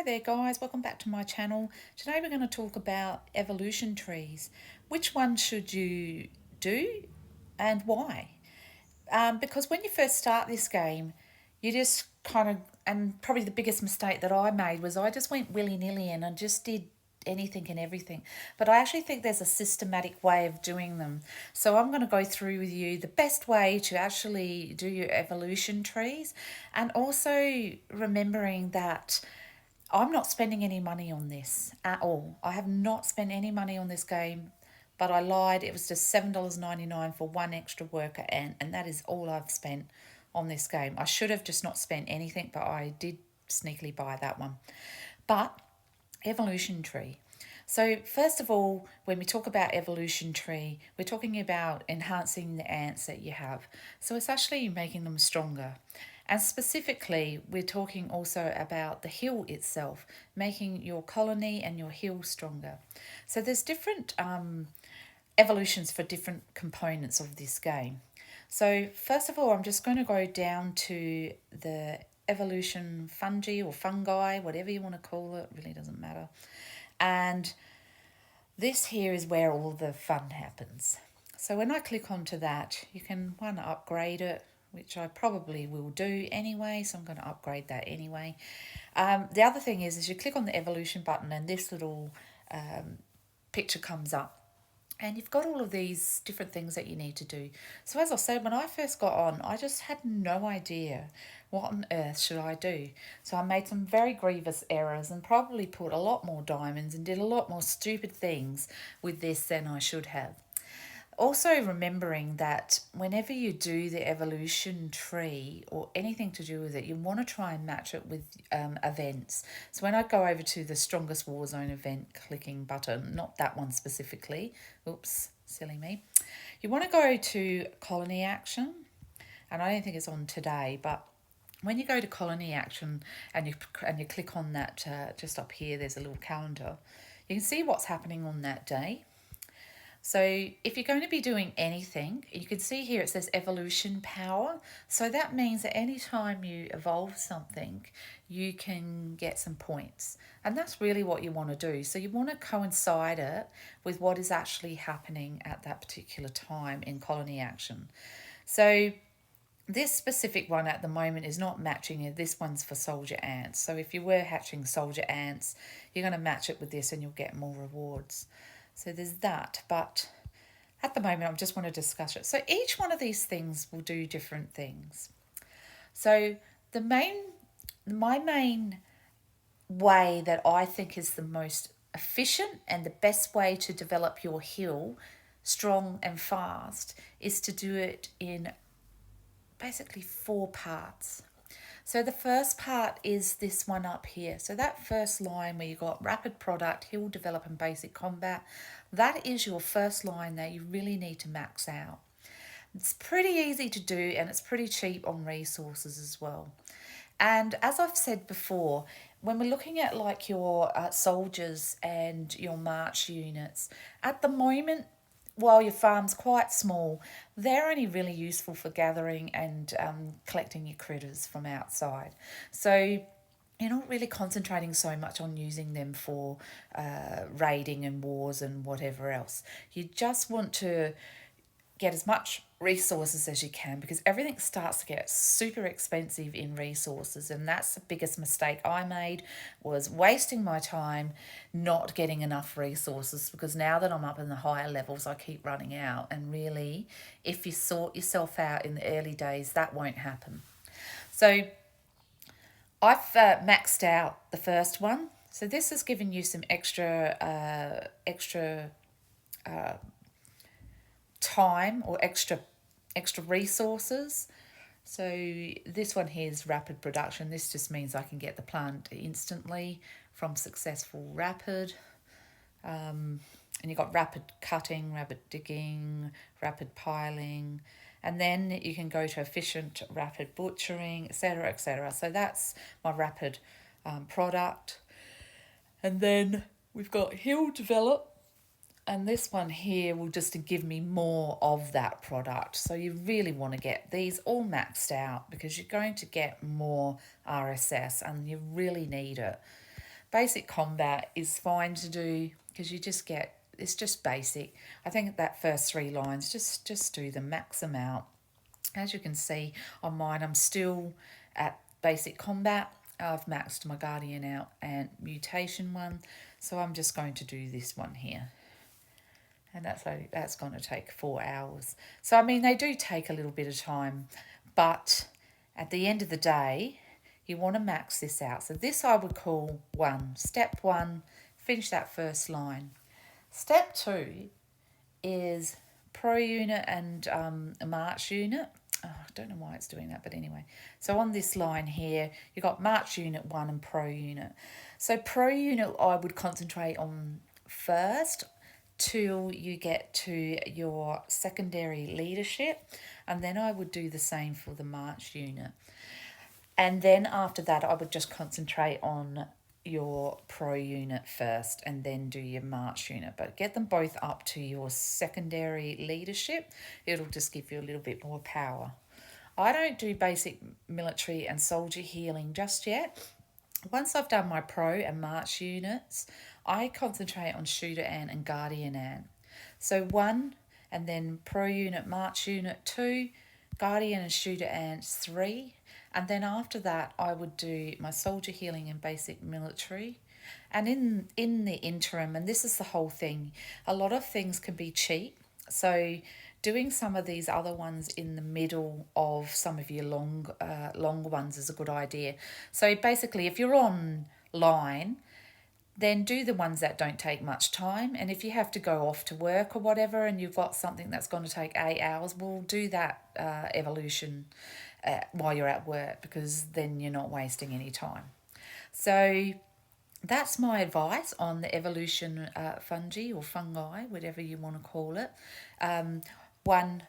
there guys, welcome back to my channel. Today we're going to talk about evolution trees. Which one should you do and why? Because when you first start this game, you just kind of, and probably the biggest mistake that I made was I just went willy-nilly and I just did anything and everything. But I actually think there's a systematic way of doing them. So I'm going to go through with you the best way to actually do your evolution trees, and also remembering that I'm not spending any money on this at all. I have not spent any money on this game, but I lied. It was just $7.99 for one extra worker ant, and that is all I've spent on this game. I should have just not spent anything, but I did sneakily buy that one. But evolution tree. So first of all, when we talk about evolution tree, we're talking about enhancing the ants that you have. So it's actually making them stronger. And specifically, we're talking also about the hill itself, making your colony and your hill stronger. So there's different evolutions for different components of this game. So first of all, I'm just going to go down to the evolution fungi or fungi, whatever you want to call it, really doesn't matter. And this here is where all the fun happens. So when I click onto that, you can upgrade it, which I probably will do anyway, so I'm going to upgrade that anyway. The other thing is you click on the evolution button and this little picture comes up. And you've got all of these different things that you need to do. So as I said, when I first got on, I just had no idea what on earth should I do. So I made some very grievous errors and probably put a lot more diamonds and did a lot more stupid things with this than I should have. Also remembering that whenever you do the evolution tree or anything to do with it, you want to try and match it with events. So when I go over to the strongest war zone event clicking button, not that one specifically, oops, silly me. You want to go to colony action, and I don't think it's on today, but when you go to colony action and you click on that just up here, there's a little calendar. You can see what's happening on that day. So if you're going to be doing anything, you can see here it says evolution power. So that means that any time you evolve something, you can get some points. And that's really what you want to do. So you want to coincide it with what is actually happening at that particular time in colony action. So this specific one at the moment is not matching it. This one's for soldier ants. So if you were hatching soldier ants, you're going to match it with this and you'll get more rewards. So there's that, but at the moment I just want to discuss it. So each one of these things will do different things. So my main way that I think is the most efficient and the best way to develop your hill strong and fast is to do it in basically 4 parts. So the first part is this one up here. So that first line where you got rapid product, hill develop and basic combat, that is your first line that you really need to max out. It's pretty easy to do and it's pretty cheap on resources as well. And as I've said before, when we're looking at like your soldiers and your march units, at the moment, while your farm's quite small, they're only really useful for gathering and collecting your critters from outside. So you're not really concentrating so much on using them for raiding and wars and whatever else. You just want to get as much resources as you can, because everything starts to get super expensive in resources, and that's the biggest mistake I made, was wasting my time not getting enough resources, because now that I'm up in the higher levels I keep running out, and really if you sort yourself out in the early days that won't happen. So I've maxed out the first one, so this has given you some extra time or extra resources. So this one here is rapid production. This just means I can get the plant instantly from successful rapid. And you've got rapid cutting, rapid digging, rapid piling, and then you can go to efficient rapid butchering, etc., etc. So that's my rapid product. And then we've got hill develop, and this one here will just give me more of that product. So you really want to get these all maxed out because you're going to get more RSS and you really need it. basic combat is fine to do because it's just basic. I think that first 3 lines, just do them, max them out. As you can see on mine, I'm still at basic combat. I've maxed my guardian out and mutation one, so I'm just going to do this one here. And that's going to take 4 hours. So, I mean, they do take a little bit of time, but at the end of the day, you want to max this out. So this I would call 1. Step 1, finish that first line. Step 2 is pro unit and a march unit. Oh, I don't know why it's doing that, but anyway. So on this line here, you've got march unit 1 and pro unit. So pro unit I would concentrate on first till you get to your secondary leadership, and then I would do the same for the march unit. And then after that, I would just concentrate on your pro unit first and then do your march unit. But get them both up to your secondary leadership. It'll just give you a little bit more power. I don't do basic military and soldier healing just yet. Once I've done my pro and march units, I concentrate on shooter ant and guardian ant. So 1, and then pro unit, march unit 2, guardian and shooter ant 3. And then after that, I would do my soldier healing and basic military. And in the interim, and this is the whole thing, a lot of things can be cheap. So doing some of these other ones in the middle of some of your long ones is a good idea. So basically, if you're online, then do the ones that don't take much time. And if you have to go off to work or whatever and you've got something that's going to take 8 hours, we'll do that evolution while you're at work, because then you're not wasting any time. So that's my advice on the evolution fungi or fungi, whatever you want to call it. 1,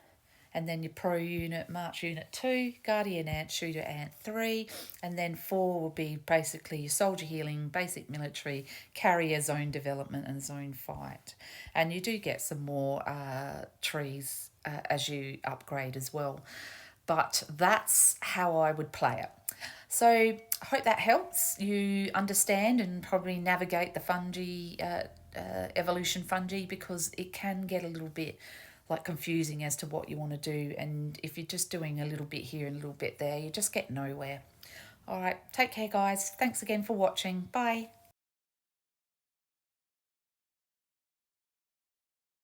and then your pro unit, march unit 2, guardian ant, shooter ant 3, and then 4 will be basically your soldier healing, basic military, carrier, zone development, and zone fight. And you do get some more trees as you upgrade as well. But that's how I would play it. So I hope that helps you understand and probably navigate the fungi, evolution fungi, because it can get a little bit like confusing as to what you want to do. And if you're just doing a little bit here and a little bit there, you just get nowhere. All right, take care, guys. Thanks again for watching. Bye.